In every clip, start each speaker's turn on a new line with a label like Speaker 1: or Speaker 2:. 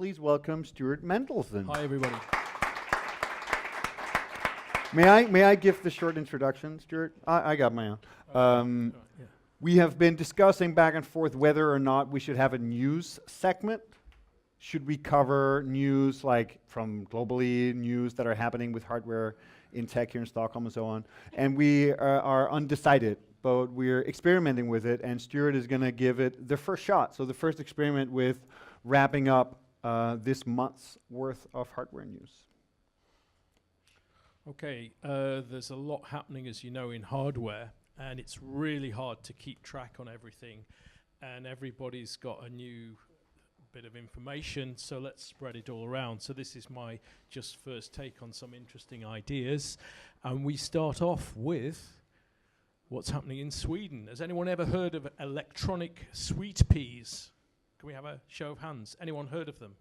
Speaker 1: please welcome Stuart Mendelsohn.
Speaker 2: Hi, everybody.
Speaker 1: May I give the short introduction, Stuart? I got my own.
Speaker 2: Yeah.
Speaker 1: We have been discussing back and forth whether or not we should have a news segment. Should we cover news like from globally, news that are happening with hardware in tech here in Stockholm and so on? And we are undecided, but we're experimenting with it, and Stuart is going to give it the first shot. So the first experiment with wrapping up this month's worth of hardware news.
Speaker 2: Okay, there's a lot happening, as you know, in hardware, and it's really hard to keep track on everything, and everybody's got a new bit of information, so let's spread it all around. So this is my just first take on some interesting ideas, and we start off with what's happening in Sweden. Has anyone ever heard of electronic sweet peas? Can we have a show of hands? Anyone heard of them?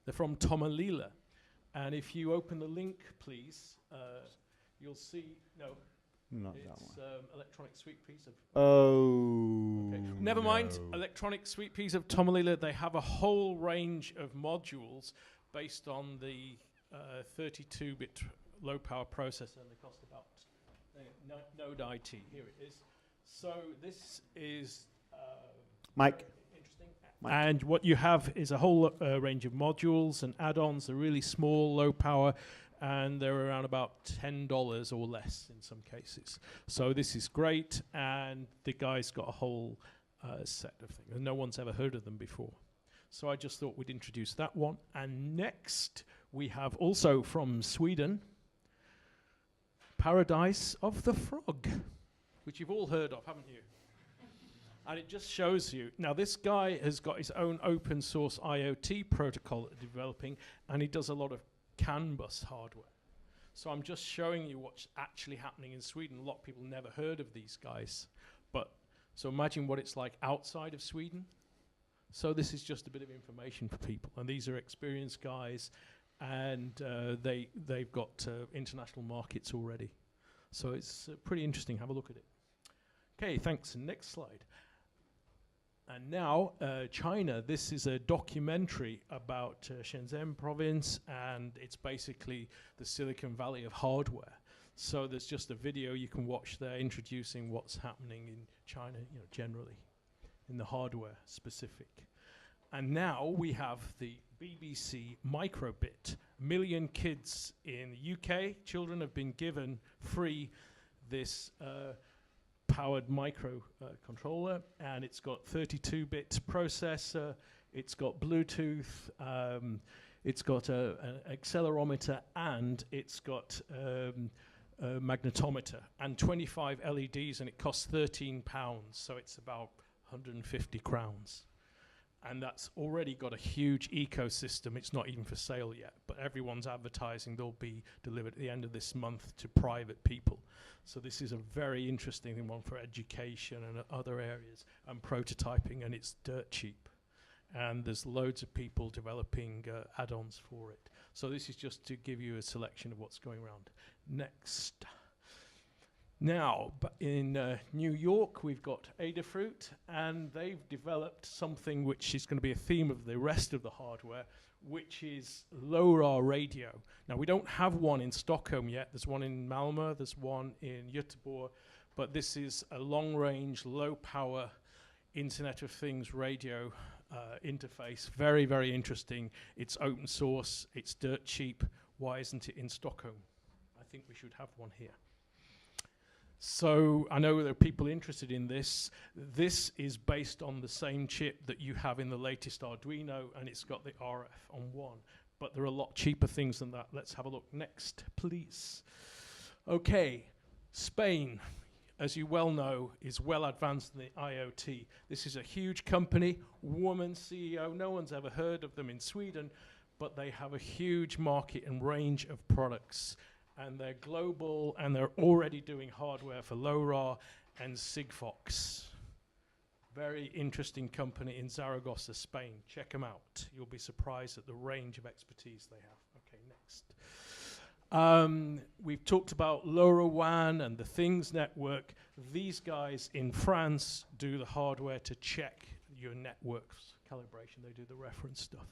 Speaker 2: They're from Tomelilla. And if you open the link, please, you'll see,
Speaker 1: Not
Speaker 2: it's
Speaker 1: that one.
Speaker 2: electronic sweet peas of...
Speaker 1: Oh.
Speaker 2: Okay. Never mind, electronic sweet peas of Tomelilla. They have a whole range of modules based on the 32-bit low-power processor, and they cost about Node IT. Here it is. So this is...
Speaker 1: Mike.
Speaker 2: And what you have is a whole range of modules and add-ons. They're really small, low power, and they're around about $10 or less in some cases. So this is great, and the guy's got a whole set of things. And no one's ever heard of them before. So I just thought we'd introduce that one. And next, we have also from Sweden, Paradise of the Frog, which you've all heard of, haven't you? And it just shows you. Now, this guy has got his own open source IoT protocol developing, and he does a lot of CAN bus hardware. So I'm just showing you what's actually happening in Sweden. A lot of people never heard of these guys. So imagine what it's like outside of Sweden. So this is just a bit of information for people. And these are experienced guys, and they've got international markets already. So it's pretty interesting. Have a look at it. Okay, thanks. Next slide. And now, China. This is a documentary about Shenzhen province, and it's basically the Silicon Valley of hardware. So there's just a video you can watch there introducing what's happening in China, generally, in the hardware specific. And now we have the BBC microbit. 1 million kids in the UK, children have been given free this powered microcontroller, and it's got 32-bit processor, it's got Bluetooth, it's got an accelerometer, and it's got a magnetometer, and 25 LEDs, and it costs £13, so it's about 150 crowns. And that's already got a huge ecosystem. It's not even for sale yet, but everyone's advertising they'll be delivered at the end of this month to private people. So this is a very interesting one for education and other areas, and prototyping, and it's dirt cheap. And there's loads of people developing add-ons for it. So this is just to give you a selection of what's going around. Next. Now, in New York, we've got Adafruit, and they've developed something which is going to be a theme of the rest of the hardware, which is LoRa radio. Now, we don't have one in Stockholm yet. There's one in Malmö, there's one in Göteborg, but this is a long-range, low-power Internet of Things radio interface. Very, very interesting. It's open source. It's dirt cheap. Why isn't it in Stockholm? I think we should have one here. So I know there are people interested in this. This is based on the same chip that you have in the latest Arduino, and it's got the RF on one. But there are a lot cheaper things than that. Let's have a look next, please. Okay, Spain, as you well know, is well advanced in the IoT. This is a huge company, woman CEO. No one's ever heard of them in Sweden, but they have a huge market and range of products. And they're global, and they're already doing hardware for LoRa and Sigfox. Very interesting company in Zaragoza, Spain. Check them out. You'll be surprised at the range of expertise they have. Okay, next. We've talked about LoRaWAN and the Things Network. These guys in France do the hardware to check your network's calibration. They do the reference stuff.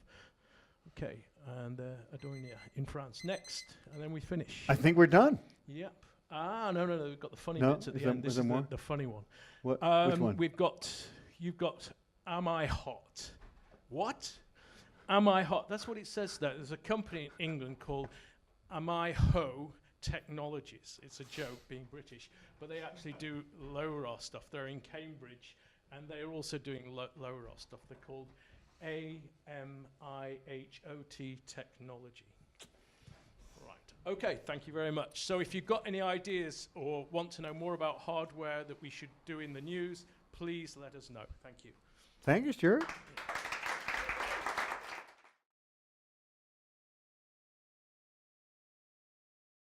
Speaker 2: Okay, and Adonia in France. Next, and then we finish.
Speaker 1: I think we're done.
Speaker 2: Yep. No, we've got the funny
Speaker 1: No?
Speaker 2: bits at
Speaker 1: Is
Speaker 2: the
Speaker 1: there-
Speaker 2: end.
Speaker 1: is
Speaker 2: This
Speaker 1: there
Speaker 2: is
Speaker 1: more?
Speaker 2: the funny one.
Speaker 1: What? Which one?
Speaker 2: You've got Am I Hot? What? Am I Hot? That's what it says there. There's a company in England called Am I Ho Technologies. It's a joke being British, but they actually do low-ROS stuff. They're in Cambridge, and they're also doing low-ROS stuff. They're called AMIHOT Technology. Right. Okay, thank you very much. So if you've got any ideas or want to know more about hardware that we should do in the news, please let us know. Thank you.
Speaker 1: Thank you, Stuart.